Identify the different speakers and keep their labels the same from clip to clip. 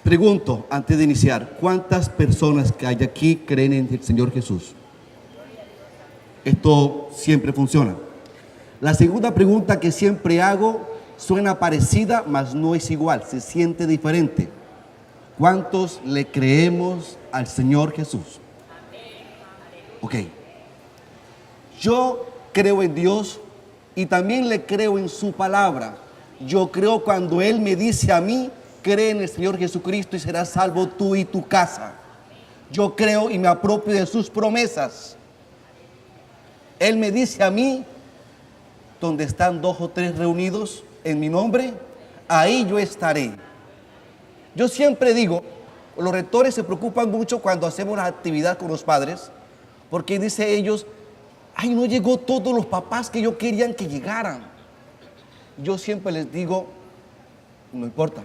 Speaker 1: Pregunto, antes de iniciar, ¿cuántas personas que hay aquí creen en el Señor Jesús? Esto siempre funciona. La segunda pregunta que siempre hago suena parecida, mas no es igual, se siente diferente. ¿Cuántos le creemos al Señor Jesús? Ok. Yo creo en Dios y también le creo en su palabra. Yo creo cuando Él me dice a mí, cree en el Señor Jesucristo y serás salvo tú y tu casa. Yo creo y me apropio de sus promesas. Él me dice a mí, donde están 2 o 3 reunidos en mi nombre, ahí yo estaré. Yo siempre digo, los rectores se preocupan mucho cuando hacemos la actividad con los padres, porque dice ellos, ay, no llegó todos los papás que yo querían que llegaran. Yo siempre les digo, no importa.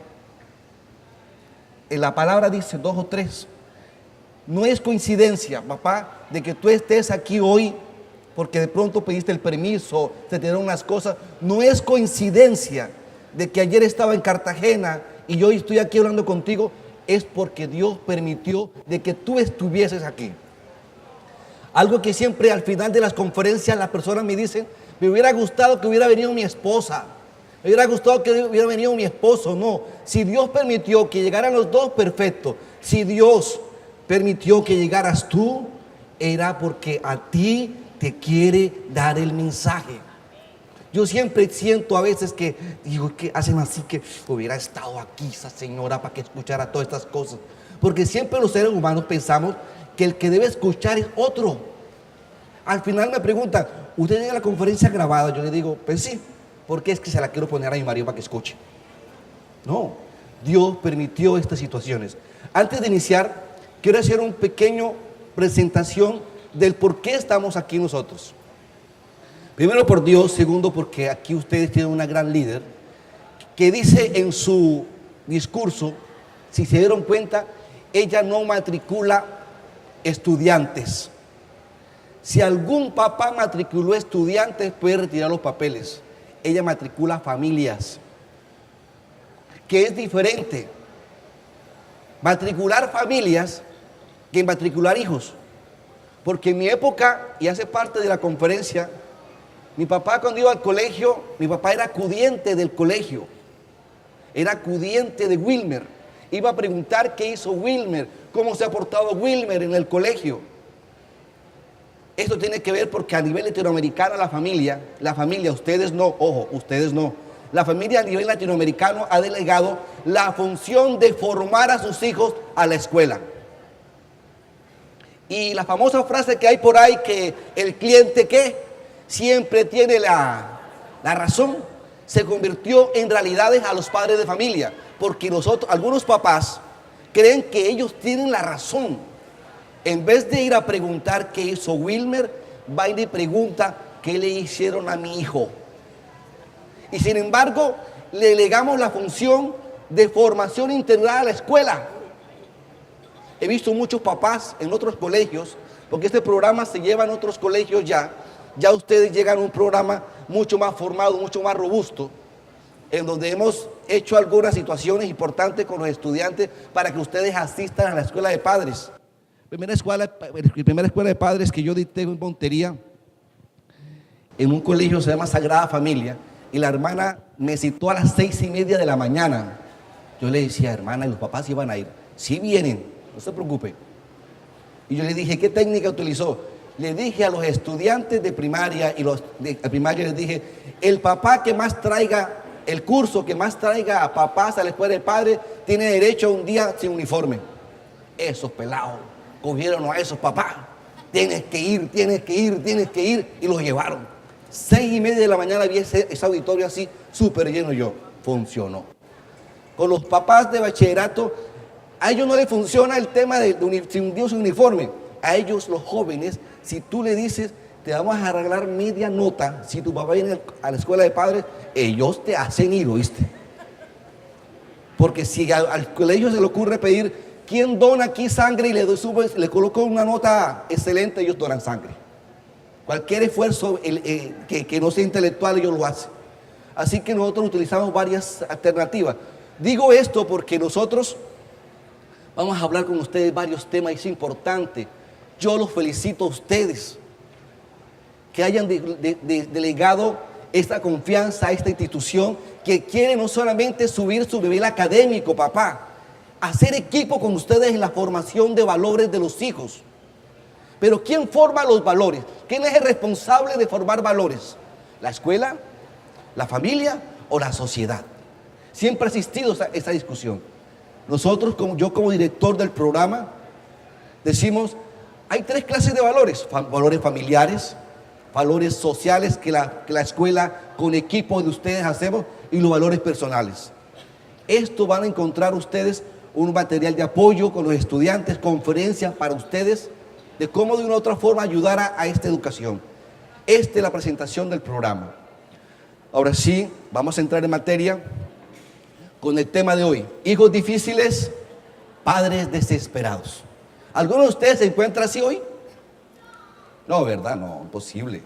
Speaker 1: En la palabra dice 2 o 3. No es coincidencia, papá, de que tú estés aquí hoy porque de pronto pediste el permiso, te dieron unas cosas. No es coincidencia de que ayer estaba en Cartagena y hoy estoy aquí hablando contigo. Es porque Dios permitió de que tú estuvieses aquí. Algo que siempre al final de las conferencias las personas me dicen, me hubiera gustado que hubiera venido mi esposa, me hubiera gustado que hubiera venido mi esposo. No, si Dios permitió que llegaran los dos, perfecto. Si Dios permitió que llegaras tú, era porque a ti te quiere dar el mensaje. Yo siempre siento a veces que digo que hacen así, que hubiera estado aquí esa señora para que escuchara todas estas cosas, porque siempre los seres humanos pensamos que el que debe escuchar es otro. Al final me preguntan, ¿usted llega a la conferencia grabada? Yo le digo, pues sí, porque es que se la quiero poner a mi marido para que escuche. No, Dios permitió estas situaciones. Antes de iniciar, quiero hacer un pequeño presentación del por qué estamos aquí nosotros. Primero por Dios, segundo porque aquí ustedes tienen una gran líder que dice en su discurso, si se dieron cuenta, ella no matricula estudiantes. Si algún papá matriculó estudiantes, puede retirar los papeles. Ella matricula familias, que es diferente matricular familias que matricular hijos. Porque en mi época, y hace parte de la conferencia, mi papá cuando iba al colegio, mi papá era acudiente del colegio, era acudiente de Wilmer. Iba a preguntar qué hizo Wilmer, cómo se ha portado Wilmer en el colegio. Esto tiene que ver porque a nivel latinoamericano la familia, ustedes no, ojo, ustedes no. La familia a nivel latinoamericano ha delegado la función de formar a sus hijos a la escuela. Y la famosa frase que hay por ahí, que el cliente que siempre tiene la razón, se convirtió en realidades a los padres de familia, porque nosotros, algunos papás creen que ellos tienen la razón. En vez de ir a preguntar qué hizo Wilmer, va y le pregunta qué le hicieron a mi hijo. Y sin embargo, le legamos la función de formación integral a la escuela. He visto muchos papás en otros colegios, porque este programa se lleva en otros colegios ya. Ya ustedes llegan a un programa mucho más formado, mucho más robusto, en donde hemos hecho algunas situaciones importantes con los estudiantes para que ustedes asistan a la escuela de padres. La primera escuela de padres que yo dicté en Montería, en un colegio se llama Sagrada Familia, y la hermana me citó a las 6:30 de la mañana. Yo le decía, hermana, ¿y los papás iban a ir? Sí vienen, no se preocupe. Y yo le dije, ¿qué técnica utilizó? Le dije a los estudiantes de primaria y los de primaria, les dije, el papá que más traiga, el curso que más traiga a papás a la escuela de padres, tiene derecho a un día sin uniforme. Esos pelados cogieron a esos papás, tienes que ir, y los llevaron. 6:30 de la mañana había ese auditorio así, súper lleno. Yo, funcionó. Con los papás de bachillerato, a ellos no les funciona el tema de sin uniforme. A ellos, los jóvenes, si tú le dices, te vamos a arreglar media nota, si tu papá viene a la escuela de padres, ellos te hacen ir, ¿oíste? Porque si al colegio se le ocurre pedir, ¿quién dona aquí sangre? Y le coloco una nota excelente, ellos donan sangre. Cualquier esfuerzo que no sea intelectual, ellos lo hacen. Así que nosotros utilizamos varias alternativas. Digo esto porque nosotros Vamos a hablar con ustedes varios temas, es importante. Yo los felicito a ustedes que hayan delegado esta confianza a esta institución que quiere no solamente subir su nivel académico, papá, hacer equipo con ustedes en la formación de valores de los hijos. Pero ¿quién forma los valores? ¿Quién es el responsable de formar valores? ¿La escuela, la familia o la sociedad? Siempre ha existido esa discusión. Nosotros, yo como director del programa, decimos, hay 3 clases de valores: valores familiares, valores sociales que la escuela con equipo de ustedes hacemos, y los valores personales. Esto van a encontrar ustedes un material de apoyo con los estudiantes, conferencias para ustedes, de cómo de una u otra forma ayudar a esta educación. Esta es la presentación del programa. Ahora sí, vamos a entrar en materia con el tema de hoy: hijos difíciles, padres desesperados. ¿Alguno de ustedes se encuentra así hoy? No, ¿verdad? No, imposible.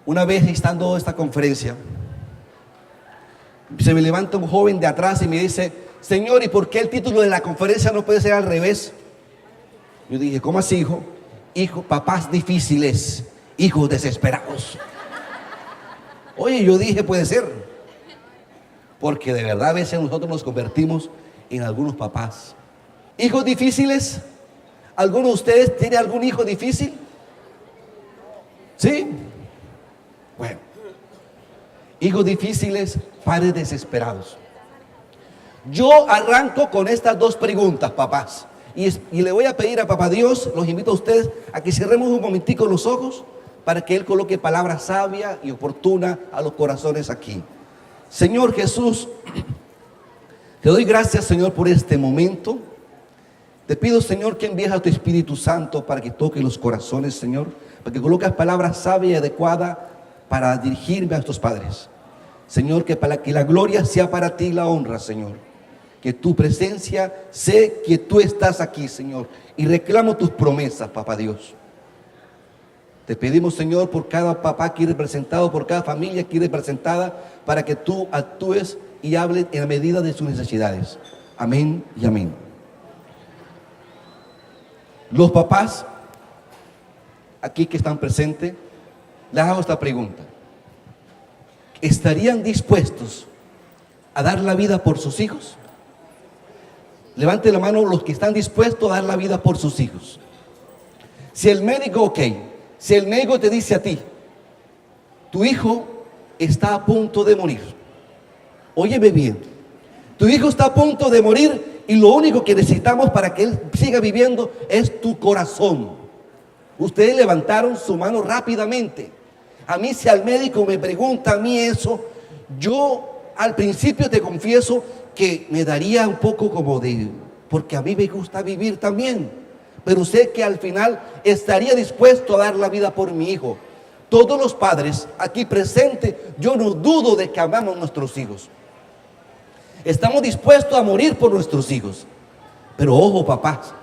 Speaker 1: Una vez estando esta conferencia, se me levanta un joven de atrás y me dice: señor, ¿y por qué el título de la conferencia no puede ser al revés? Yo dije: ¿cómo así, hijo? Hijo, papás difíciles, hijos desesperados. Oye, yo dije, puede ser. Porque de verdad a veces nosotros nos convertimos en algunos papás. Hijos difíciles. ¿Alguno de ustedes tiene algún hijo difícil? ¿Sí? Bueno. Hijos difíciles, padres desesperados. Yo arranco con estas 2 preguntas, papás. Y le voy a pedir a Papá Dios, los invito a ustedes a que cerremos un momentico los ojos para que Él coloque palabra sabia y oportuna a los corazones aquí. Señor Jesús, te doy gracias, Señor, por este momento. Te pido, Señor, que envíes a tu Espíritu Santo para que toque los corazones, Señor, para que coloques palabra sabia y adecuada para dirigirme a estos padres. Señor, que para que la gloria sea para ti, la honra, Señor. Que tu presencia, sé que tú estás aquí, Señor, y reclamo tus promesas, Papá Dios. Te pedimos, Señor, por cada papá aquí representado, por cada familia aquí representada, para que tú actúes y hables en la medida de sus necesidades. Amén y amén. Los papás aquí que están presentes, les hago esta pregunta: ¿estarían dispuestos a dar la vida por sus hijos? Levante la mano los que están dispuestos a dar la vida por sus hijos. Si el médico, si el médico te dice a ti: tu hijo está a punto de morir. Óyeme bien, tu hijo está a punto de morir y lo único que necesitamos para que él siga viviendo es tu corazón. Ustedes levantaron su mano rápidamente. A mí, si al médico me pregunta a mí eso, yo al principio te confieso que me daría un poco como porque a mí me gusta vivir también, pero sé que al final estaría dispuesto a dar la vida por mi hijo. Todos los padres aquí presentes, yo no dudo de que amamos a nuestros hijos. Estamos dispuestos a morir por nuestros hijos. Pero ojo, papás,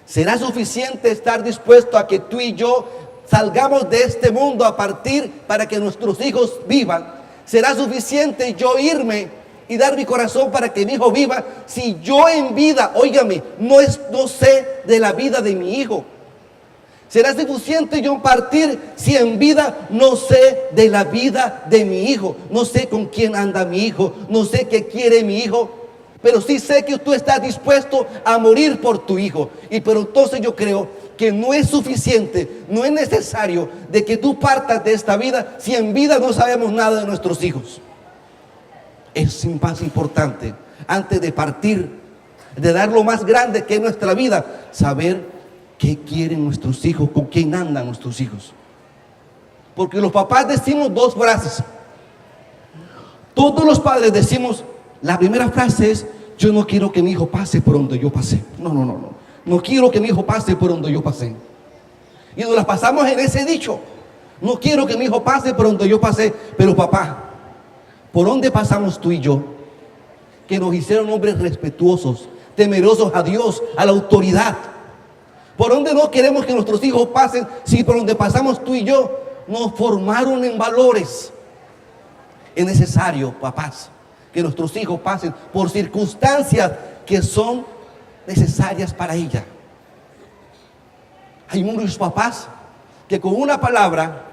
Speaker 1: ¿será suficiente estar dispuesto a que tú y yo salgamos de este mundo a partir para que nuestros hijos vivan? ¿Será suficiente yo irme y dar mi corazón para que mi hijo viva si yo en vida, óigame, no sé de la vida de mi hijo? ¿Será suficiente yo partir si en vida no sé de la vida de mi hijo? No sé con quién anda mi hijo, no sé qué quiere mi hijo, pero sí sé que tú estás dispuesto a morir por tu hijo. Pero entonces yo creo que no es suficiente, no es necesario de que tú partas de esta vida si en vida no sabemos nada de nuestros hijos. Es más importante, antes de partir, de dar lo más grande que es nuestra vida, saber qué quieren nuestros hijos, con quién andan nuestros hijos. Porque los papás decimos 2 frases. Todos los padres decimos, la primera frase es: yo no quiero que mi hijo pase por donde yo pasé. No quiero que mi hijo pase por donde yo pasé. Y nos la pasamos en ese dicho: no quiero que mi hijo pase por donde yo pasé. Pero papá, ¿por dónde pasamos tú y yo? Que nos hicieron hombres respetuosos, temerosos a Dios, a la autoridad. ¿Por dónde no queremos que nuestros hijos pasen si por donde pasamos tú y yo nos formaron en valores? Es necesario, papás, que nuestros hijos pasen por circunstancias que son necesarias para ella. Hay muchos papás que con una palabra,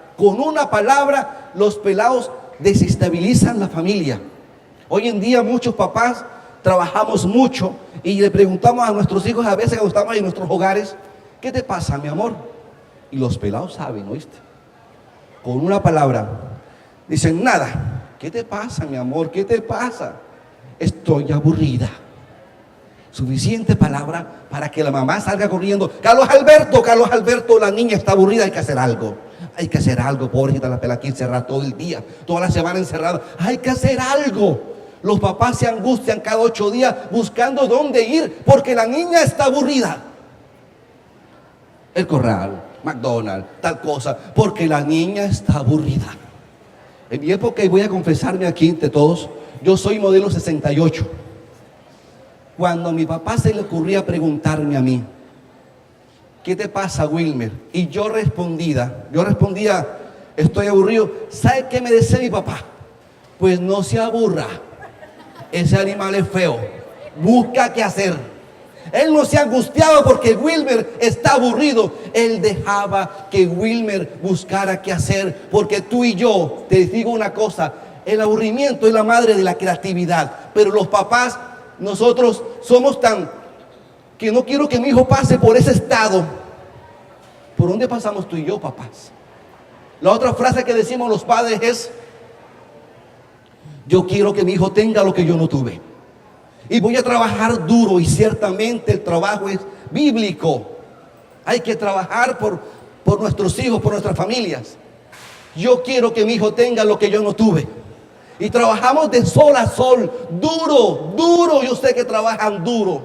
Speaker 1: los pelados desestabilizan la familia. Hoy en día muchos papás trabajamos mucho y le preguntamos a nuestros hijos a veces cuando estamos en nuestros hogares, ¿qué te pasa, mi amor? Y los pelados saben, ¿oíste? Con una palabra dicen, nada. ¿Qué te pasa, mi amor? ¿Qué te pasa? Estoy aburrida. Suficiente palabra para que la mamá salga corriendo. Carlos Alberto, la niña está aburrida, hay que hacer algo. Hay que hacer algo, pobrecita la pela aquí encerrada todo el día, toda la semana encerrada. Hay que hacer algo. Los papás se angustian cada 8 días buscando dónde ir porque la niña está aburrida. El Corral, McDonald's, tal cosa, porque la niña está aburrida. En mi época, y voy a confesarme aquí entre todos, yo soy modelo 68. Cuando a mi papá se le ocurría preguntarme a mí, ¿qué te pasa, Wilmer? Y yo respondía, estoy aburrido. ¿Sabe qué me decía mi papá? Pues no se aburra, ese animal es feo, busca qué hacer. Él no se angustiaba porque Wilmer está aburrido. Él dejaba que Wilmer buscara qué hacer, porque tú y yo, te digo una cosa, el aburrimiento es la madre de la creatividad. Pero los papás, nosotros somos tan que no quiero que mi hijo pase por ese estado. ¿Por dónde pasamos tú y yo, papás? La otra frase que decimos los padres es, yo quiero que mi hijo tenga lo que yo no tuve. Y voy a trabajar duro, y ciertamente el trabajo es bíblico. Hay que trabajar por nuestros hijos, por nuestras familias. Yo quiero que mi hijo tenga lo que yo no tuve. Y trabajamos de sol a sol, duro. Yo sé que trabajan duro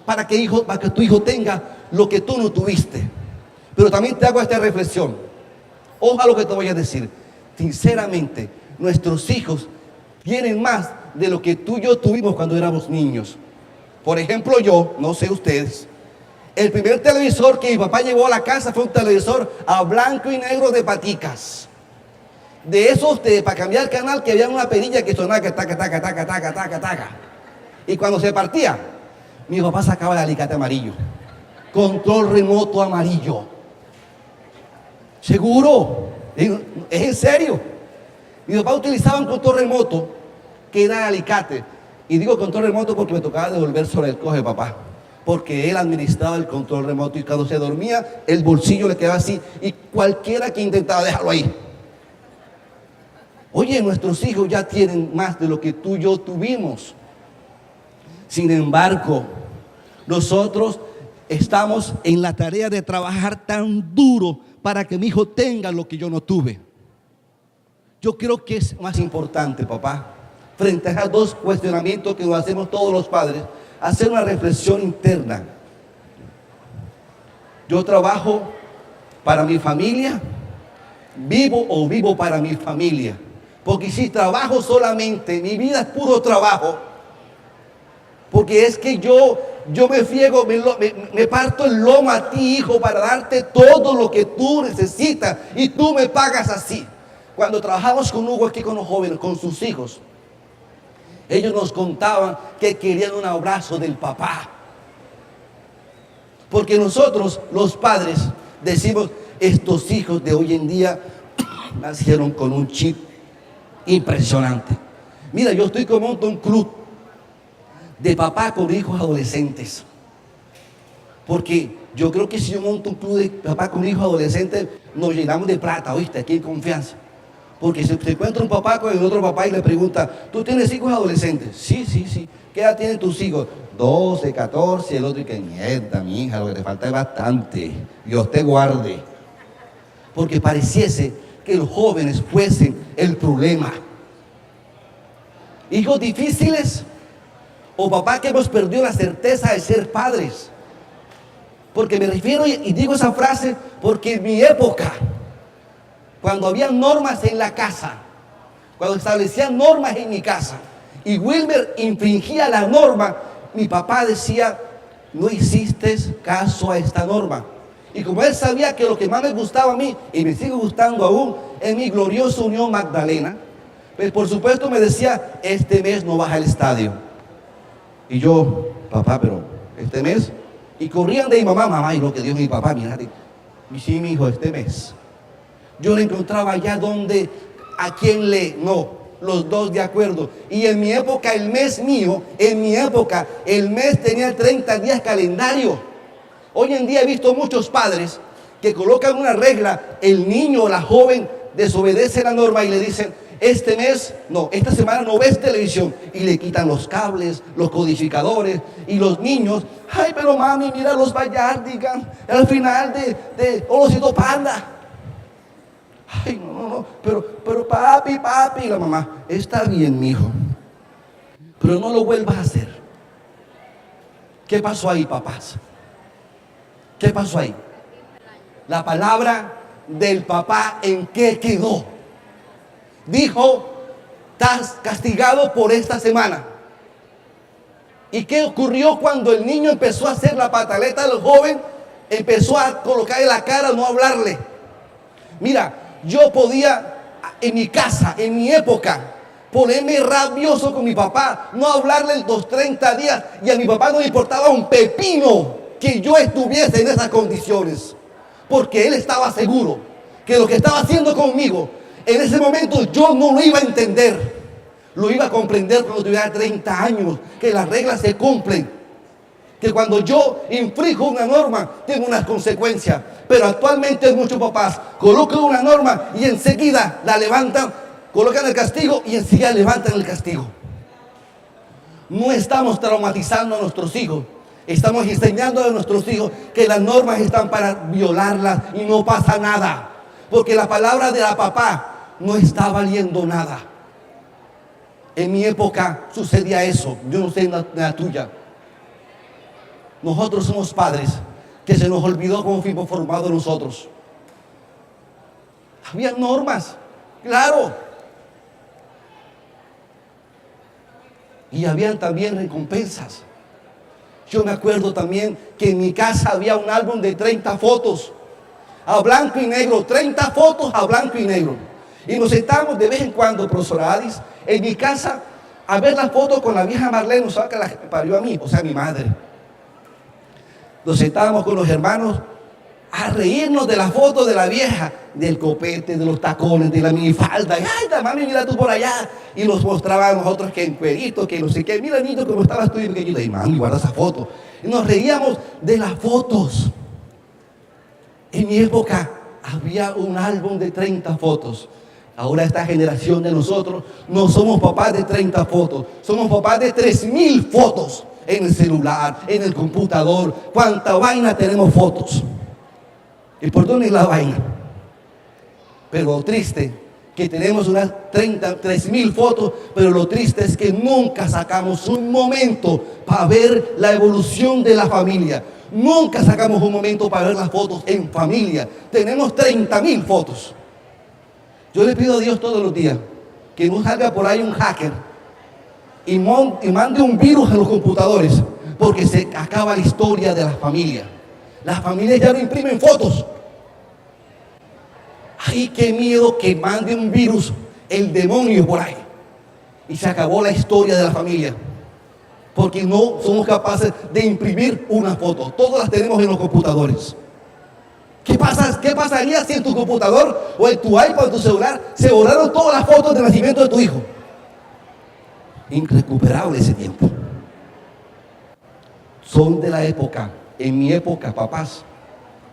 Speaker 1: para que tu hijo tenga lo que tú no tuviste. Pero también te hago esta reflexión. Ojalá lo que te voy a decir. Sinceramente, nuestros hijos tienen más de lo que tú y yo tuvimos cuando éramos niños. Por ejemplo, yo, no sé ustedes, el primer televisor que mi papá llevó a la casa fue un televisor a blanco y negro de paticas. De esos para cambiar el canal, que había una perilla que sonaba que taca. Y cuando se partía, mi papá sacaba el alicate amarillo. Control remoto amarillo. ¿Seguro? ¿Es en serio? Mi papá utilizaba un control remoto que era el alicate. Y digo control remoto porque me tocaba devolver sobre el coge, papá. Porque él administraba el control remoto y cuando se dormía, el bolsillo le quedaba así. Y cualquiera que intentaba dejarlo ahí. Oye, nuestros hijos ya tienen más de lo que tú y yo tuvimos. Sin embargo, nosotros estamos en la tarea de trabajar tan duro para que mi hijo tenga lo que yo no tuve. Yo creo que es más importante, papá, frente a esos dos cuestionamientos que nos hacemos todos los padres, hacer una reflexión interna. Yo trabajo para mi familia, vivo para mi familia. Porque si trabajo solamente, mi vida es puro trabajo. Porque es que yo me friego, me parto el lomo a ti, hijo, para darte todo lo que tú necesitas. Y tú me pagas así. Cuando trabajamos con Hugo aquí con los jóvenes, con sus hijos, ellos nos contaban que querían un abrazo del papá. Porque nosotros, los padres, decimos, estos hijos de hoy en día nacieron con un chip impresionante. Mira, yo estoy como un club de papá con hijos adolescentes. Porque yo creo que si yo monto un club de papá con hijos adolescentes, nos llenamos de plata, ¿oíste? Aquí en confianza. Porque si se encuentra un papá con el otro papá y le pregunta, ¿tú tienes hijos adolescentes? Sí. ¿Qué edad tienen tus hijos? 12, 14, el otro y que mierda, mi hija, lo que te falta es bastante. Dios te guarde. Porque pareciese que los jóvenes fuesen el problema. Hijos difíciles o papá que hemos perdido la certeza de ser padres. Porque me refiero y digo esa frase porque en mi época, cuando había normas en la casa, cuando establecían normas en mi casa y Wilmer infringía la norma, mi papá decía, no hiciste caso a esta norma. Y como él sabía que lo que más me gustaba a mí, y me sigue gustando aún, es mi gloriosa Unión Magdalena, pues por supuesto me decía, este mes no vas al estadio. Y yo, papá, pero este mes. Y corrían de mi mamá, mamá, y lo que dio mi papá, mira. Y sí, mi hijo, este mes. Yo le encontraba allá donde, a quién le, no, los dos de acuerdo. Y en mi época, el mes mío, en mi época, el mes tenía 30 días calendario. Hoy en día he visto muchos padres que colocan una regla, el niño o la joven desobedece la norma y le dicen, este mes, no, esta semana no ves televisión. Y le quitan los cables, los codificadores. Y los niños, ay, pero mami, mira los Vallardigan, al final de Olosito Panda. Ay, no, pero papi, y la mamá, está bien, mijo, pero no lo vuelvas a hacer. ¿Qué pasó ahí, papás? ¿Qué pasó ahí? La palabra del papá, ¿en qué quedó? Dijo, estás castigado por esta semana. ¿Y qué ocurrió cuando el niño empezó a hacer la pataleta del joven? Empezó a colocarle la cara, no hablarle. Mira, yo podía en mi casa, en mi época, ponerme rabioso con mi papá, no hablarle los 30 días, y a mi papá no le importaba un pepino que yo estuviese en esas condiciones, porque él estaba seguro que lo que estaba haciendo conmigo, en ese momento yo no lo iba a entender, lo iba a comprender cuando tuviera 30 años, que las reglas se cumplen, que cuando yo infringo una norma tengo unas consecuencias. Pero actualmente muchos papás colocan una norma y enseguida la levantan, colocan el castigo y enseguida levantan el castigo. No estamos traumatizando a nuestros hijos, estamos enseñando a nuestros hijos que las normas están para violarlas y no pasa nada, porque la palabra de la papá no está valiendo nada. En mi época sucedía eso, yo no sé en la tuya. Nosotros somos padres que se nos olvidó cómo fuimos formados nosotros. Había normas, claro. Y habían también recompensas. Yo me acuerdo también que en mi casa había un álbum de 30 fotos, a blanco y negro, 30 fotos a blanco y negro. Y nos sentamos de vez en cuando, profesora Adis, en mi casa a ver las fotos con la vieja Marlene, ¿sabes? Que la parió a mí, o sea, a mi madre. Nos sentábamos con los hermanos a reírnos de las fotos de la vieja, del copete, de los tacones, de la minifalda. Ay, mami, mira tú por allá. Y nos mostraba a nosotros que en cueritos, que no sé qué. Mira, niño, cómo estabas tú y pequeñito. Y mami, guarda esa foto. Y nos reíamos de las fotos. En mi época había un álbum de 30 fotos. Ahora esta generación de nosotros no somos papás de 30 fotos. Somos papás de 3.000 fotos. En el celular, en el computador, cuánta vaina tenemos fotos. ¿Y por dónde es la vaina? Pero lo triste, que tenemos unas 3.000 fotos, pero lo triste es que nunca sacamos un momento para ver la evolución de la familia. Nunca sacamos un momento para ver las fotos en familia. Tenemos 30.000 fotos. Yo le pido a Dios todos los días que no salga por ahí un hacker y mande un virus a los computadores, porque se acaba la historia de la familia. Las familias ya no imprimen fotos. Ay, qué miedo que mande un virus, el demonio por ahí, y se acabó la historia de la familia, porque no somos capaces de imprimir una foto. Todas las tenemos en los computadores. ¿Qué pasaría si en tu computador o en tu iPad o en tu celular se borraron todas las fotos de nacimiento de tu hijo? Irrecuperable ese tiempo. Son de la época, en mi época, papás,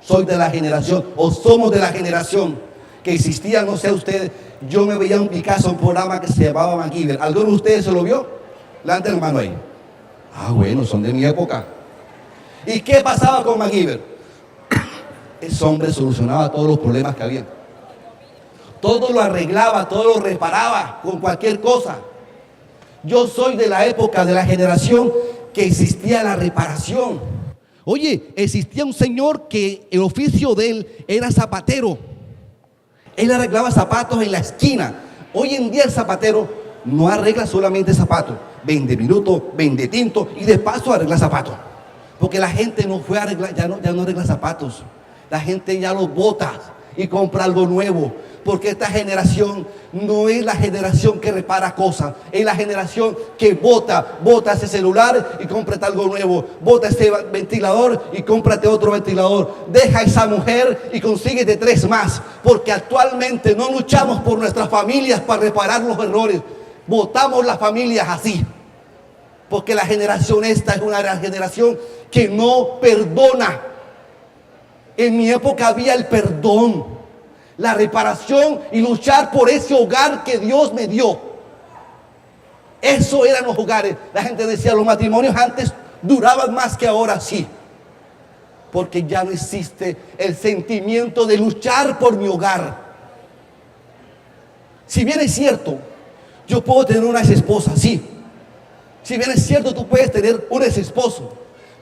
Speaker 1: soy de la generación, o somos de la generación que existía, no sé ustedes, yo me veía en mi casa un programa que se llamaba MacGyver. ¿Alguno de ustedes se lo vio? Levanten la mano ahí. Ah, bueno, son de mi época. ¿Y qué pasaba con MacGyver? Ese hombre solucionaba todos los problemas que había. Todo lo arreglaba, todo lo reparaba con cualquier cosa. Yo soy de la época, de la generación que existía la reparación. Oye, existía un señor que el oficio de él era zapatero. Él arreglaba zapatos en la esquina. Hoy en día el zapatero no arregla solamente zapatos. Vende minuto, vende tinto y de paso arregla zapatos. Porque la gente no fue a arreglar, ya no arregla zapatos. La gente ya los bota. y compra algo nuevo. Porque esta generación no es la generación que repara cosas, es la generación que bota ese celular y cómprate algo nuevo, bota ese ventilador y cómprate otro ventilador, deja a esa mujer y consíguete 3 más, porque actualmente no luchamos por nuestras familias para reparar los errores, botamos las familias así, porque la generación esta es una generación que no perdona. En mi época había el perdón, la reparación y luchar por ese hogar que Dios me dio. Eso eran los hogares. La gente decía, los matrimonios antes duraban más que ahora. Sí, porque ya no existe el sentimiento de luchar por mi hogar. Si bien es cierto, yo puedo tener una ex esposa, sí. Si bien es cierto, tú puedes tener un ex esposo,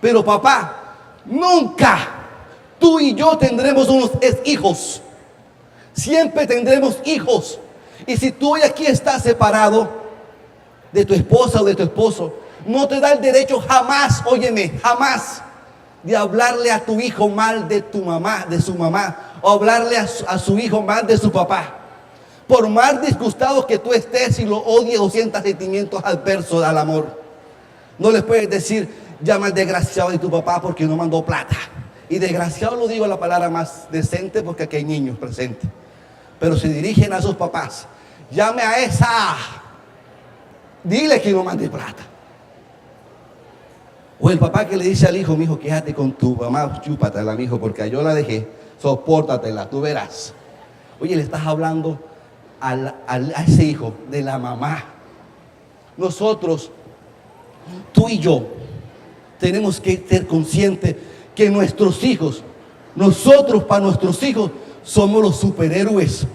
Speaker 1: pero papá, nunca tú y yo tendremos unos ex hijos. Siempre tendremos hijos. Y si tú hoy aquí estás separado de tu esposa o de tu esposo, no te da el derecho jamás, óyeme, jamás, de hablarle a tu hijo mal de tu mamá, de su mamá, o hablarle a su hijo mal de su papá. Por más disgustado que tú estés y lo odies o sientas sentimientos adversos al amor, no les puedes decir, llama al desgraciado de tu papá porque no mandó plata. Y desgraciado lo digo la palabra más decente porque aquí hay niños presentes. Pero se dirigen a sus papás, llame a esa, dile que no mande plata. O el papá que le dice al hijo, mi hijo, quédate con tu mamá, chúpatela, mi hijo, porque yo la dejé, sopórtatela, tú verás. Oye, le estás hablando a ese hijo de la mamá. Nosotros, tú y yo, tenemos que ser conscientes que nuestros hijos, nosotros para nuestros hijos, somos los superhéroes.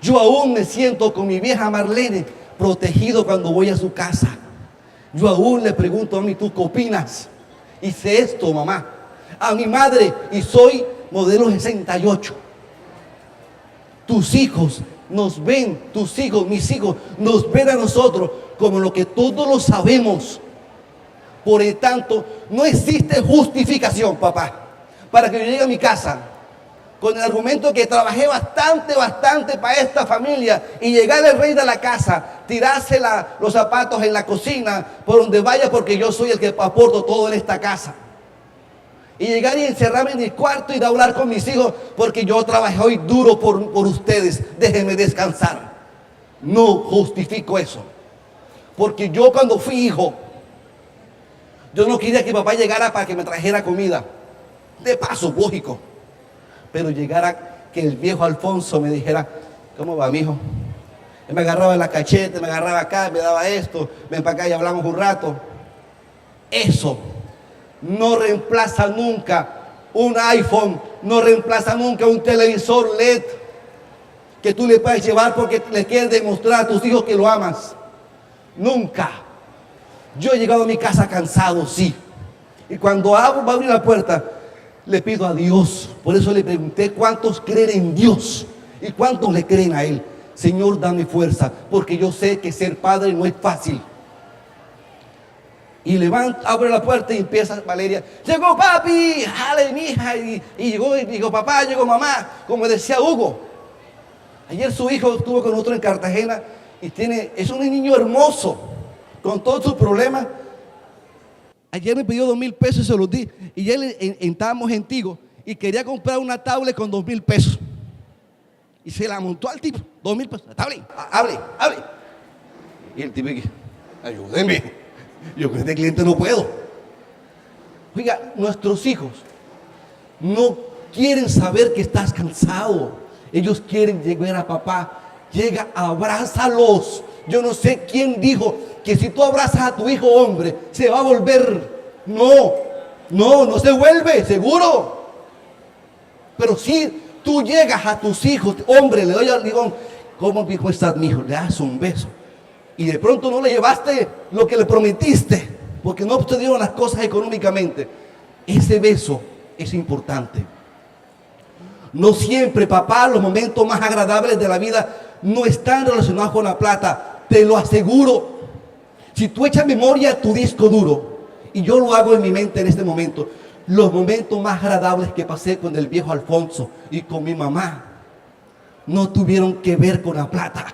Speaker 1: Yo aún me siento con mi vieja Marlene protegido cuando voy a su casa. Yo aún le pregunto a mí, ¿tú qué opinas? Hice esto, mamá. A mi madre, y soy modelo 68. Tus hijos nos ven, tus hijos, mis hijos, nos ven a nosotros como lo que todos lo sabemos. Por lo tanto, no existe justificación, papá, para que yo llegue a mi casa con el argumento que trabajé bastante para esta familia y llegar el rey de la casa, tirarse los zapatos en la cocina, por donde vaya, porque yo soy el que aporto todo en esta casa. Y llegar y encerrarme en el cuarto y de hablar con mis hijos, porque yo trabajé hoy duro por ustedes, déjenme descansar. No justifico eso. Porque yo cuando fui hijo, yo no quería que papá llegara para que me trajera comida. De paso, lógico. Pero llegara que el viejo Alfonso me dijera, ¿cómo va, mijo? Él me agarraba en la cachete, me agarraba acá, me daba esto, ven para acá y hablamos un rato. Eso no reemplaza nunca un iPhone, no reemplaza nunca un televisor LED que tú le puedes llevar porque le quieres demostrar a tus hijos que lo amas. Nunca. Yo he llegado a mi casa cansado, sí. Y cuando va a abrir la puerta, le pido a Dios. Por eso le pregunté cuántos creen en Dios y cuántos le creen a Él. Señor, dame fuerza, porque yo sé que ser padre no es fácil. Y abre la puerta y empieza Valeria. Llegó papi, jale mi hija. Y llegó papá, llegó mamá, como decía Hugo. Ayer su hijo estuvo con otro en Cartagena y es un niño hermoso, con todos sus problemas. Ayer me pidió 2,000 pesos y se los di. Y él estábamos en Tigo y quería comprar una tablet con 2,000 pesos. Y se la montó al tipo, 2,000 pesos. Tablet, hable. Y el tipo dice, ayúdeme. Yo con este cliente no puedo. Oiga, nuestros hijos no quieren saber que estás cansado. Ellos quieren llegar a papá. Llega, abrázalos. Yo no sé quién dijo que si tú abrazas a tu hijo hombre, se va a volver. No se vuelve, seguro. Pero si tú llegas a tus hijos, hombre, le doy al ligón, ¿cómo hijo estás, mi hijo? Le das un beso. Y de pronto no le llevaste lo que le prometiste, porque no te dieron las cosas económicamente. Ese beso es importante. No siempre, papá, los momentos más agradables de la vida no están relacionados con la plata, te lo aseguro. Si tú echas memoria a tu disco duro, y yo lo hago en mi mente en este momento, Los momentos más agradables que pasé con el viejo Alfonso y con mi mamá no tuvieron que ver con la plata,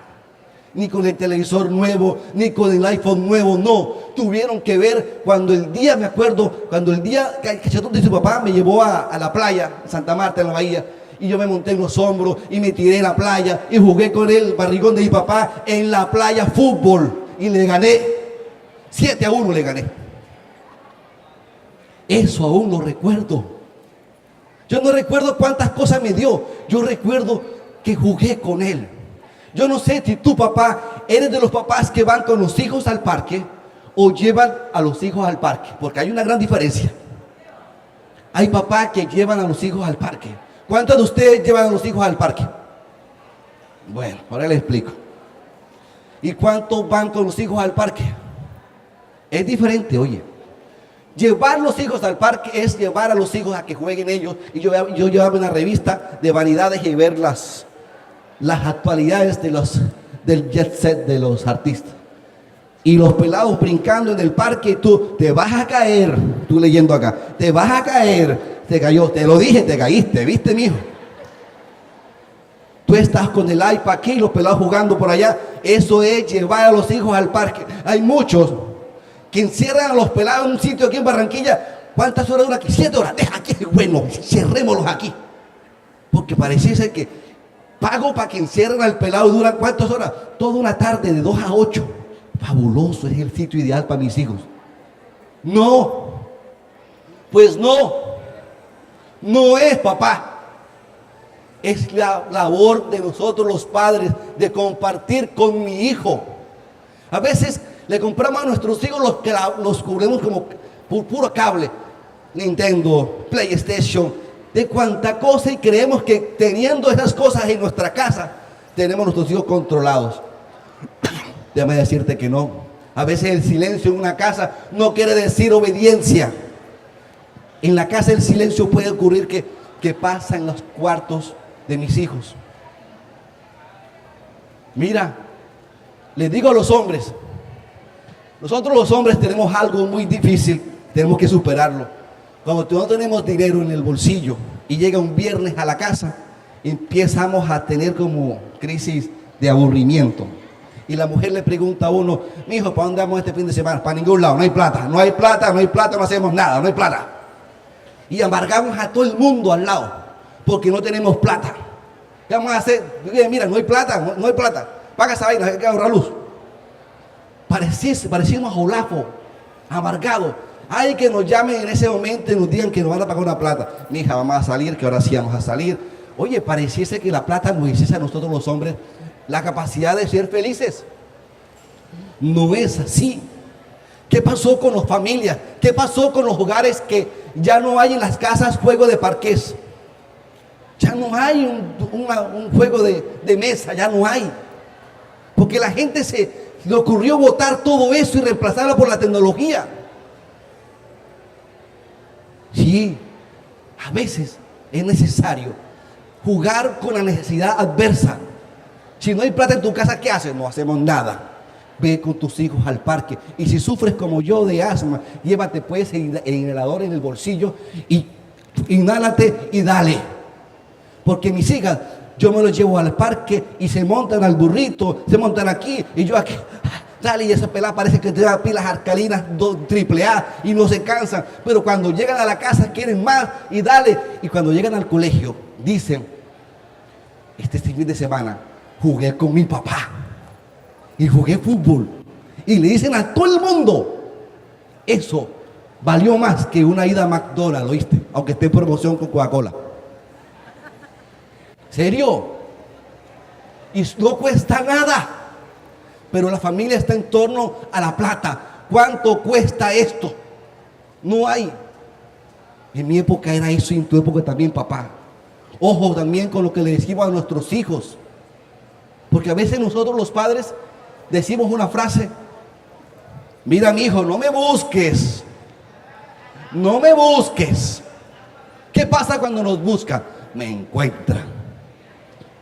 Speaker 1: ni con el televisor nuevo, ni con el iPhone nuevo, no. Tuvieron que ver cuando el día, me acuerdo, cuando el día que Cachetote y su papá me llevó a la playa, Santa Marta, en la bahía, y yo me monté en los hombros y me tiré en la playa y jugué con el barrigón de mi papá en la playa fútbol y le gané, 7-1 le gané. Eso aún lo recuerdo. Yo no recuerdo cuántas cosas me dio, yo recuerdo que jugué con él. Yo no sé si tu papá eres de los papás que van con los hijos al parque o llevan a los hijos al parque, porque hay una gran diferencia. Hay papás que llevan a los hijos al parque. ¿Cuántos de ustedes llevan a los hijos al parque? Bueno, ahora les explico. ¿Y cuántos van con los hijos al parque? Es diferente, oye. Llevar los hijos al parque es llevar a los hijos a que jueguen ellos. Y yo llevaba una revista de vanidades y ver las actualidades del jet set de los artistas. Y los pelados brincando en el parque, tú te vas a caer, tú leyendo acá, te vas a caer, te cayó, te lo dije, te caíste, ¿viste, mijo? Tú estás con el iPad aquí y los pelados jugando por allá. Eso es llevar a los hijos al parque. Hay muchos que encierran a los pelados en un sitio aquí en Barranquilla. ¿Cuántas horas dura aquí? 7 horas. Deja aquí, bueno, cerrémoslos aquí. Porque pareciese que pago para que encierren al pelado. ¿Duran cuántas horas? Toda una tarde de 2 a 8. Fabuloso, es el sitio ideal para mis hijos. No, pues no es, papá. Es la labor de nosotros los padres de compartir con mi hijo. A veces le compramos a nuestros hijos los cubrimos como por puro cable. Nintendo, PlayStation, de cuánta cosa, y creemos que teniendo esas cosas en nuestra casa tenemos nuestros hijos controlados. Déjame decirte que no. A veces el silencio en una casa no quiere decir obediencia. En la casa el silencio puede ocurrir que pasa en los cuartos de mis hijos. Mira, les digo a los hombres, nosotros los hombres tenemos algo muy difícil, tenemos que superarlo. Cuando no tenemos dinero en el bolsillo y llega un viernes a la casa, empezamos a tener como crisis de aburrimiento. Y la mujer le pregunta a uno, mijo, ¿para dónde vamos este fin de semana? Para ningún lado, no hay plata, no hay plata, no hay plata, no hacemos nada, no hay plata. Y amargamos a todo el mundo al lado, porque no tenemos plata. ¿Qué vamos a hacer? Mira, no hay plata, no hay plata. Paga esa vaina, hay que ahorrar luz. Parecimos a Olafo, amargado. Hay que nos llamen en ese momento y nos digan que nos van a pagar una plata. Mija, vamos a salir, que ahora sí vamos a salir. Oye, pareciese que la plata nos hiciese a nosotros los hombres la capacidad de ser felices. No es así. ¿Qué pasó con las familias? ¿Qué pasó con los hogares que ya no hay en las casas juego de parqués? Ya no hay un juego de mesa, ya no hay. Porque la gente le ocurrió botar todo eso y reemplazarlo por la tecnología. Sí, a veces es necesario jugar con la necesidad adversa. Si no hay plata en tu casa, ¿qué haces? No hacemos nada. Ve con tus hijos al parque. Y si sufres como yo de asma, llévate pues el inhalador en el bolsillo y inhálate y dale. Porque mis hijas, yo me los llevo al parque y se montan al burrito, se montan aquí y yo aquí. Dale, y esa pelada parece que tiene pilas alcalinas AAA y no se cansan. Pero cuando llegan a la casa quieren más y dale. Y cuando llegan al colegio, dicen, este fin de semana jugué con mi papá y jugué fútbol. Y le dicen a todo el mundo, eso valió más que una ida a McDonald's, ¿oíste? Aunque esté en promoción con Coca-Cola. ¿Serio? Y no cuesta nada. Pero la familia está en torno a la plata. ¿Cuánto cuesta esto? No hay. En mi época era eso y en tu época también, papá. Ojo también con lo que le decimos a nuestros hijos. Porque a veces nosotros los padres decimos una frase. Mira, mi hijo, no me busques. No me busques. ¿Qué pasa cuando nos buscan? Me encuentran.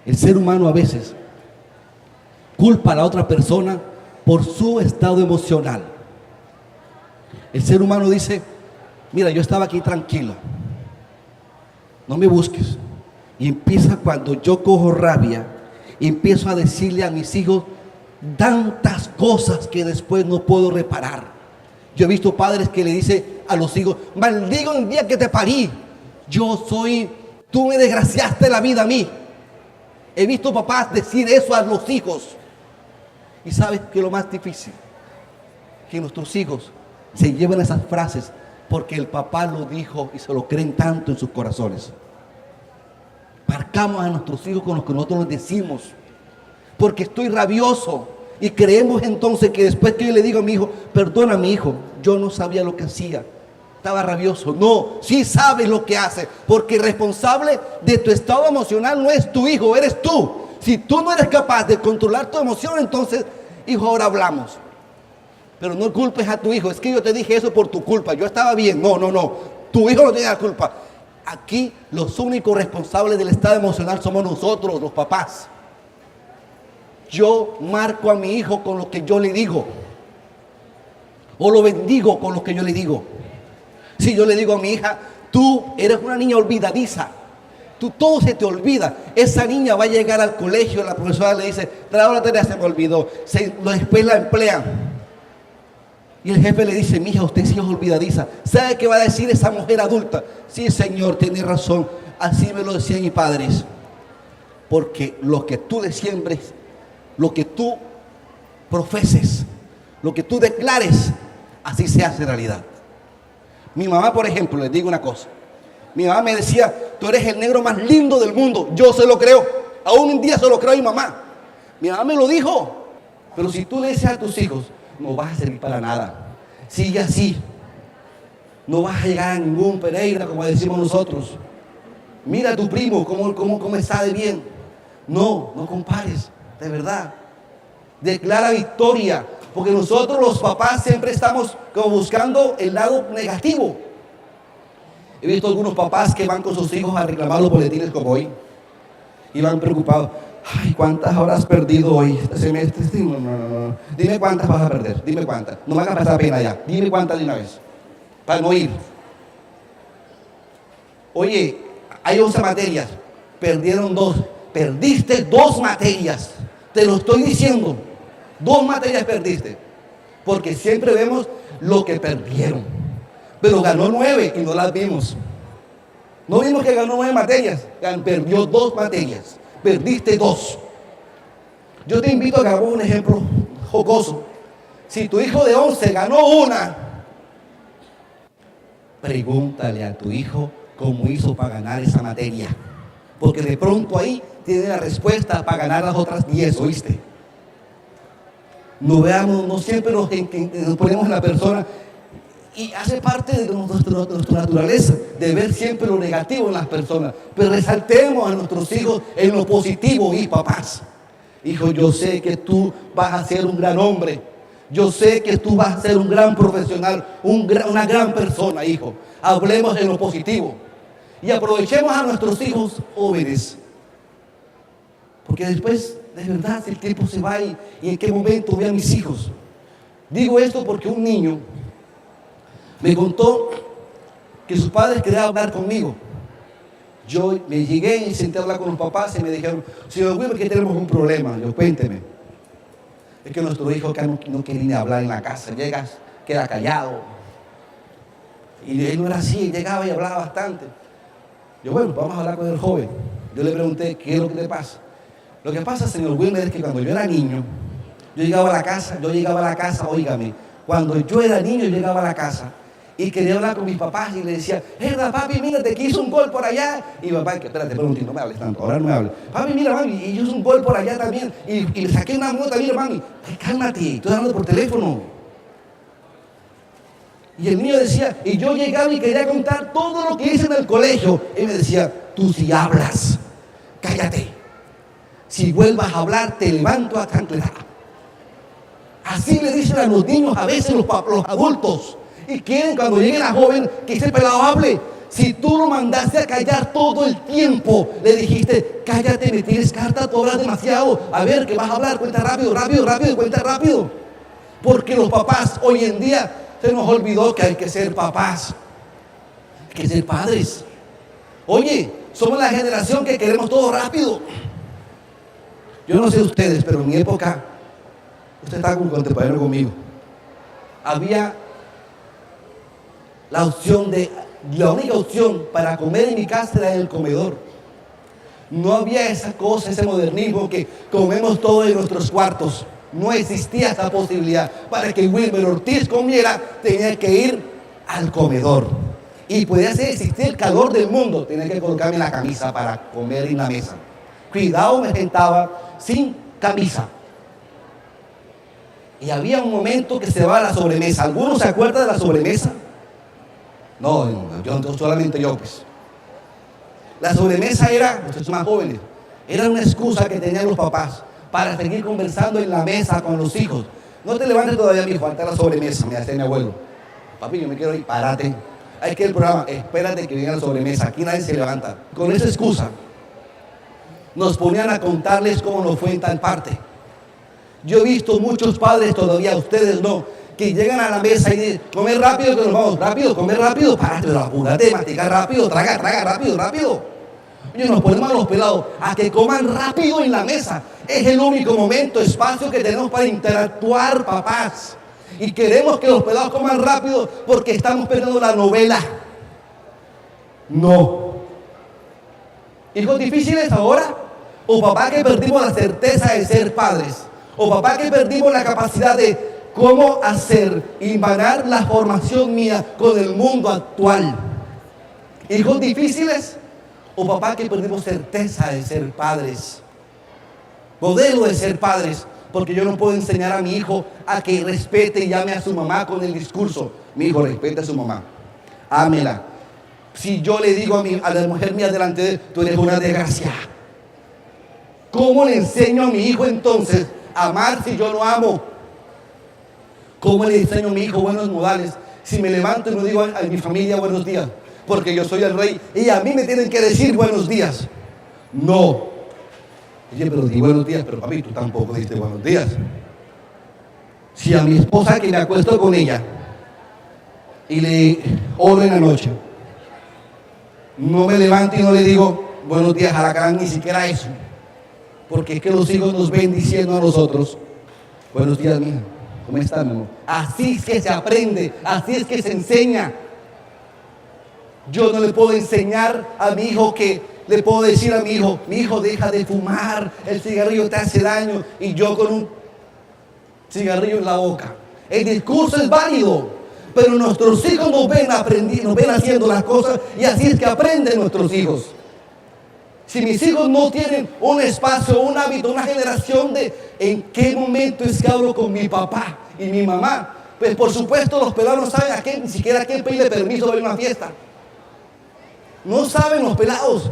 Speaker 1: El ser humano a veces culpa a la otra persona por su estado emocional. El ser humano dice, Mira, yo estaba aquí tranquilo. No me busques. Y empieza cuando yo cojo rabia, y empiezo a decirle a mis hijos tantas cosas que después no puedo reparar. Yo he visto padres que le dicen a los hijos: maldigo el día que te parí. Tú me desgraciaste la vida a mí. He visto papás decir eso a los hijos. Y sabes que lo más difícil, que nuestros hijos se lleven esas frases porque el papá lo dijo y se lo creen tanto en sus corazones. Marcamos a nuestros hijos con lo que nosotros les decimos, porque estoy rabioso, y creemos entonces que después que yo le digo a mi hijo: perdona, mi hijo, yo no sabía lo que hacía, estaba rabioso. No, sí sabes lo que hace, porque el responsable de tu estado emocional no es tu hijo, eres tú. Si tú no eres capaz de controlar tu emoción, entonces, hijo, ahora hablamos. Pero no culpes a tu hijo: es que yo te dije eso por tu culpa, yo estaba bien. No, tu hijo no tiene la culpa. Aquí los únicos responsables del estado emocional somos nosotros, los papás. Yo marco a mi hijo con lo que yo le digo, o lo bendigo con lo que yo le digo. Si yo le digo a mi hija: tú eres una niña olvidadiza, tú todo se te olvida, esa niña va a llegar al colegio, la profesora le dice: trae la tarea, se me olvidó, después la emplean. Y el jefe le dice: mija, usted sí es olvidadiza. ¿Sabe qué va a decir esa mujer adulta? Sí, señor, tiene razón. Así me lo decían mis padres. Porque lo que tú siembres, lo que tú profeses, lo que tú declares, así se hace realidad. Mi mamá, por ejemplo, les digo una cosa. Mi mamá me decía: tú eres el negro más lindo del mundo. Yo se lo creo. Aún un día se lo creo a mi mamá. Mi mamá me lo dijo. Pero si tú le dices a tus hijos: no vas a servir para nada, sigue así, no vas a llegar a ningún Pereira, como decimos nosotros. Mira a tu primo cómo está de bien. No compares, de verdad. Declara victoria, porque nosotros los papás siempre estamos como buscando el lado negativo. He visto algunos papás que van con sus hijos a reclamar los boletines como hoy y van preocupados: ay, ¿cuántas horas has perdido hoy este semestre? No. Dime cuántas vas a perder, dime cuántas. No me hagas pasar pena ya, dime cuántas de una vez, para no ir. Oye, hay 11 materias, perdieron 2. Perdiste 2 materias, te lo estoy diciendo. 2 materias perdiste, porque siempre vemos lo que perdieron. Pero ganó 9 y no las vimos. No vimos que ganó 9 materias, perdió 2 materias. Perdiste 2. Yo te invito a que hagamos un ejemplo jocoso. Si tu hijo de 11 ganó 1, pregúntale a tu hijo cómo hizo para ganar esa materia, porque de pronto ahí tiene la respuesta para ganar las otras 10, ¿oíste? No siempre nos ponemos en la persona, y hace parte de nuestra naturaleza de ver siempre lo negativo en las personas, pero resaltemos a nuestros hijos en lo positivo. Y papás: hijo, yo sé que tú vas a ser un gran hombre, yo sé que tú vas a ser un gran profesional, una gran persona, hijo. Hablemos en lo positivo y aprovechemos a nuestros hijos jóvenes, porque después, de verdad, el tiempo se va, y en qué momento ve a mis hijos. Digo esto porque un niño me contó que sus padres querían hablar conmigo. Yo me llegué y senté a hablar con los papás y me dijeron: señor Wilmer, que tenemos un problema. Yo: cuénteme. Es que nuestro hijo acá no quiere ni hablar en la casa, llegas, queda callado. Y él no era así, llegaba y hablaba bastante. Yo: bueno, vamos a hablar con el joven. Yo le pregunté: ¿qué es lo que le pasa? Lo que pasa, señor Wilmer, es que cuando yo era niño, yo llegaba a la casa, óigame, cuando yo era niño, yo llegaba a la casa y quería hablar con mis papás y le decía: papi, mírate, que hizo un gol por allá. Y mi papá: espérate, no me hables tanto, ahora no me hables. Papi, mira, mami, y yo hice un gol por allá también, y le saqué una nota, mira, mami. Ay, cálmate, estoy hablando por teléfono. Y el niño decía, y yo llegaba y quería contar todo lo que hice en el colegio. Y me decía: tú si hablas, cállate. Si vuelvas a hablar, te levanto a chancletar. Así le dicen a los niños a veces los adultos. Y quieren, cuando llegue la joven, que ese pelado hable. Si tú lo mandaste a callar todo el tiempo, le dijiste: cállate, me tienes carta, tú hablas demasiado. A ver, que vas a hablar, cuenta rápido, cuenta rápido. Porque los papás hoy en día se nos olvidó que hay que ser papás. Hay que ser padres. Oye, somos la generación que queremos todo rápido. Yo no sé ustedes, pero en mi época, usted está contemporáneo conmigo, había la única opción para comer en mi casa era en el comedor. No había esa cosa, ese modernismo que comemos todo en nuestros cuartos. No existía esa posibilidad. Para que Wilmer Ortiz comiera, tenía que ir al comedor. Y podía existir el calor del mundo, tenía que colocarme la camisa para comer en la mesa. Cuidado, me sentaba sin camisa. Y había un momento que se daba la sobremesa. ¿Alguno se acuerda de la sobremesa? No, solamente yo, pues. La sobremesa era, ustedes son más jóvenes, era una excusa que tenían los papás para seguir conversando en la mesa con los hijos. No te levantes todavía, mi hijo, falta la sobremesa, me hace mi abuelo. Papi, yo me quiero ir, párate. Hay que ir al programa, espérate que venga la sobremesa, aquí nadie se levanta. Con esa excusa, nos ponían a contarles cómo nos fue en tal parte. Yo he visto muchos padres todavía, ustedes no, que llegan a la mesa y dicen, comer rápido que nos vamos, rápido, comer rápido, párate, pero apúrate, masticar rápido, traga, rápido. Y nos ponemos a los pelados a que coman rápido en la mesa. Es el único momento, espacio que tenemos para interactuar, papás. Y queremos que los pelados coman rápido porque estamos perdiendo la novela. No. ¿Hijos difíciles ahora? ¿O papá que perdimos la certeza de ser padres? ¿O papá que perdimos la capacidad de cómo hacer imanar la formación mía con el mundo actual? ¿Hijos difíciles? ¿O papá que perdimos certeza de ser padres? Modelo de ser padres. Porque yo no puedo enseñar a mi hijo a que respete y ame a su mamá con el discurso. Mi hijo, respete a su mamá. Ámela. Si yo le digo a la mujer mía delante de él, tú eres una desgracia. ¿Cómo le enseño a mi hijo entonces a amar si yo no amo? ¿Cómo le enseño a mi hijo buenos modales si me levanto y no digo a mi familia buenos días? Porque yo soy el rey y a mí me tienen que decir buenos días. No. Oye, pero di buenos días, pero papi, tú tampoco diste buenos días. Si a mi esposa que me acuesto con ella y le oro en la noche, no me levanto y no le digo buenos días a la cara, ni siquiera eso. Porque es que los hijos nos ven diciendo a nosotros, buenos días, mija, ¿cómo estás, mi amor? Así es que se aprende, así es que se enseña. Yo no le puedo enseñar a mi hijo que le puedo decir a mi hijo, deja de fumar, el cigarrillo te hace daño, y yo con un cigarrillo en la boca. El discurso es válido, pero nuestros hijos nos ven aprendiendo, nos ven haciendo las cosas, y así es que aprenden nuestros hijos. Si mis hijos no tienen un espacio, un hábito, una generación de en qué momento es que hablo con mi papá y mi mamá, pues por supuesto los pelados no saben ni siquiera a quién pedirle permiso para ir a una fiesta. No saben los pelados.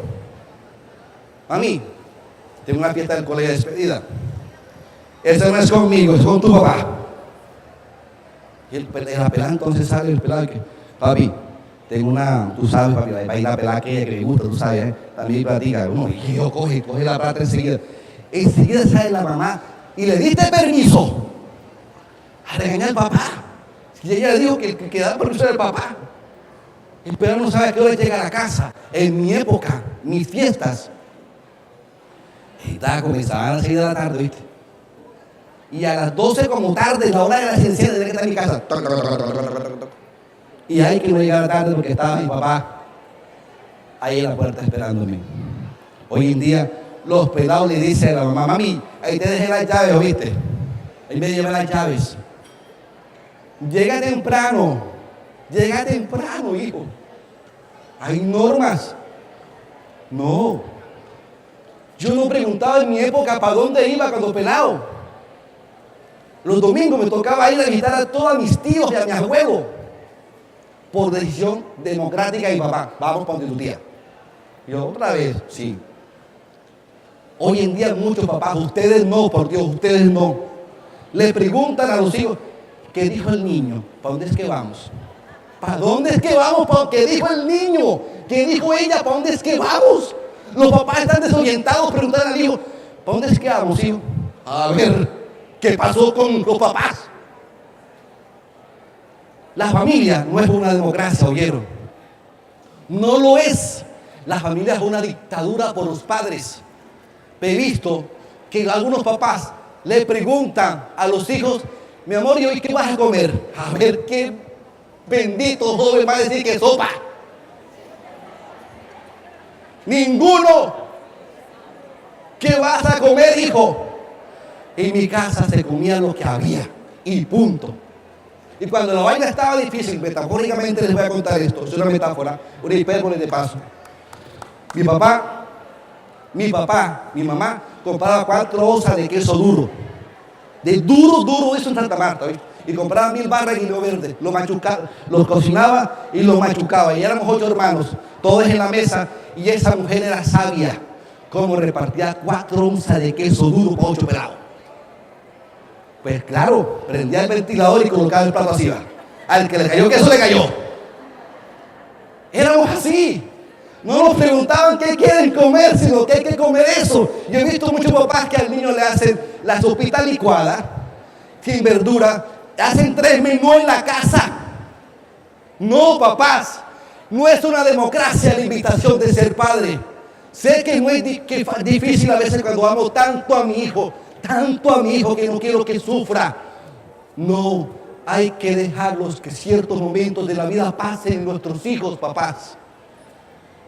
Speaker 1: Mami, tengo una fiesta del colegio de despedida. Esa no es conmigo, es con tu papá. Y la pelada entonces sale el pelado que, papi, tengo una, tú sabes, papi, va a ir la pelada que me gusta, tú sabes, también platica. Uno, y yo coge la plata enseguida. Enseguida sale la mamá y le diste permiso a regañar al papá. Y ella le dijo que da permiso al papá. El pelado no sabe a qué hora llega a la casa. En mi época, mis fiestas, comenzaban a las 6 de la tarde, ¿viste? Y a las 12 como tarde, la hora de la ciencia, tenía que estar en mi casa. Y hay que no llegara tarde porque estaba mi papá ahí en la puerta esperándome. Hoy en día, los pelados le dicen a la mamá, mami, ahí te dejé las llaves, ¿oíste? Ahí me llevé las llaves. Llega temprano, hijo. Hay normas. No. Yo no preguntaba en mi época para dónde iba cuando pelado. Los domingos me tocaba ir a visitar a todos mis tíos y a mi abuelo. Por decisión democrática de mi papá. Vamos para donde tu tía. Y yo, otra vez, sí. Hoy en día muchos papás, ustedes no, por Dios, ustedes no. Le preguntan a los hijos, ¿qué dijo el niño? ¿Para dónde es que vamos? ¿Para dónde es que vamos? ¿Qué dijo el niño? ¿Qué dijo ella? ¿Para dónde es que vamos? Los papás están desorientados, preguntan al hijo, ¿para dónde es que vamos, hijo? A ver, ¿qué pasó con los papás? La familia no es una democracia, oyeron. No lo es. La familia es una dictadura por los padres. He visto que algunos papás le preguntan a los hijos: mi amor, ¿y hoy qué vas a comer? A ver qué bendito joven va a decir que sopa. Ninguno. ¿Qué vas a comer, hijo? En mi casa se comía lo que había y punto. Y cuando la vaina estaba difícil, metafóricamente les voy a contar esto, es una metáfora, una hipérbole de paso. Mi mi mamá compraba 4 onzas de queso duro. De duro eso en Santa Marta, ¿ves? Y compraba 1000 barras de guineo verde. Lo machucaba, lo cocinaba y lo machucaba. Y éramos 8 hermanos, todos en la mesa. Y esa mujer era sabia, como repartía 4 onzas de queso duro para 8 pelados. Pues claro, prendía el ventilador y colocaba el plato así. Al que le cayó queso, le cayó. Éramos así. No nos preguntaban qué quieren comer, sino que hay que comer eso. Yo he visto muchos papás que al niño le hacen la sopita licuada, sin verdura, hacen 3 menús en la casa. No, papás, no es una democracia la invitación de ser padre. Sé que no es difícil a veces cuando amo tanto a mi hijo que no quiero que sufra. No, hay que dejarlos que ciertos momentos de la vida pasen en nuestros hijos, papás.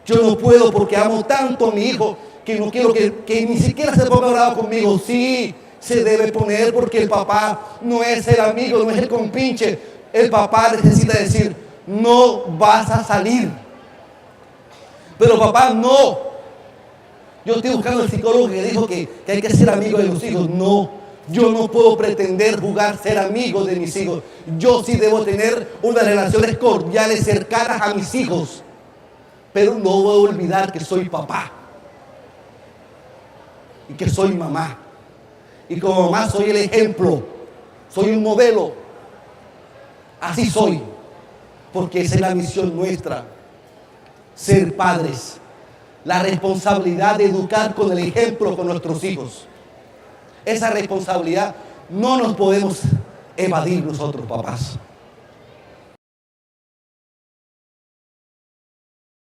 Speaker 1: Yo no puedo porque amo tanto a mi hijo que no quiero que ni siquiera se ponga bravo conmigo. Sí, se debe poner porque el papá no es el amigo, no es el compinche. El papá necesita decir: no vas a salir. Pero papá, no. Yo estoy buscando al psicólogo que dijo que hay que ser amigo de los hijos. No, yo no puedo pretender jugar ser amigo de mis hijos. Yo sí debo tener unas relaciones cordiales, cercanas a mis hijos. Pero no voy a olvidar que soy papá. Y que soy mamá. Y como mamá soy el ejemplo. Soy un modelo. Así soy. Porque esa es la misión nuestra. Ser padres. La responsabilidad de educar con el ejemplo con nuestros hijos. Esa responsabilidad no nos podemos evadir nosotros, papás.